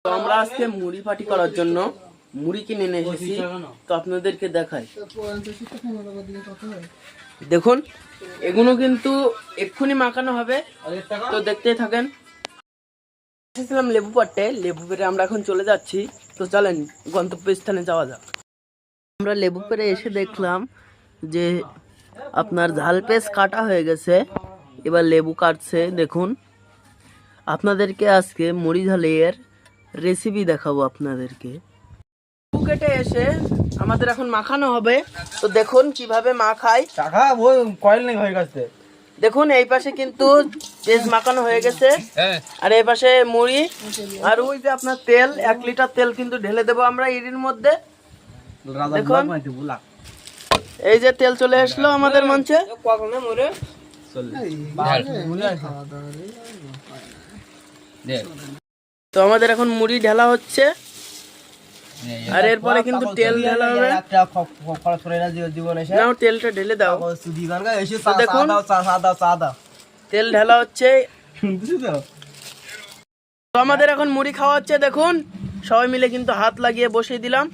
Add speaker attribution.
Speaker 1: তো আমরা আজকে মুড়ি পাটি করার জন্য মুড়ি কিনে নিয়ে এসেছি, তো আপনাদেরকে দেখাই। দেখুন এগুলো কিন্তু এক্ষুনি মাখানো হবে, তো দেখতেই থাকেন। এসেছিলাম লেবু পাড়তে, লেবু পেড়ে আমরা এখন চলে যাচ্ছি। তো চলেন গন্তব্যস্থানে যাওয়া যাক। আমরা লেবু পেড়ে এসে দেখলাম যে আপনার ঝাল পেঁচ কাটা হয়ে গেছে, এবার লেবু কাটছে। দেখুন আপনাদেরকে আজকে মুড়ি ঝালের রেসিপি দেখাবো আপনাদেরকে। লেবু কেটে এসে আমাদের এখন মাখানো হবে, তো দেখুন কিভাবে মাখাই। কয়েল নেই হয়ে গেছে। দেখুন এই পাশে কিন্তু পেঁয়াজ মাখানো হয়ে গেছে, আর এই পাশে মুড়ি, আর ওই যে আপনার তেল, 1 লিটার তেল কিন্তু ঢেলে দেবো আমরা এর মধ্যে। দেখুন এই যে তেল চলে আসলো আমাদের মঞ্চে। তো আমাদের এখন মুড়ি ঢালা হচ্ছে, আর এরপরে কিন্তু তেল ঢালা হবে। নাও তেলটা ঢেলে দাও। দেখুন তেল ঢালা হচ্ছে। তো আমাদের এখন মুড়ি খাওয়া হচ্ছে। দেখুন সবাই মিলে কিন্তু হাত লাগিয়ে বসিয়ে দিলাম।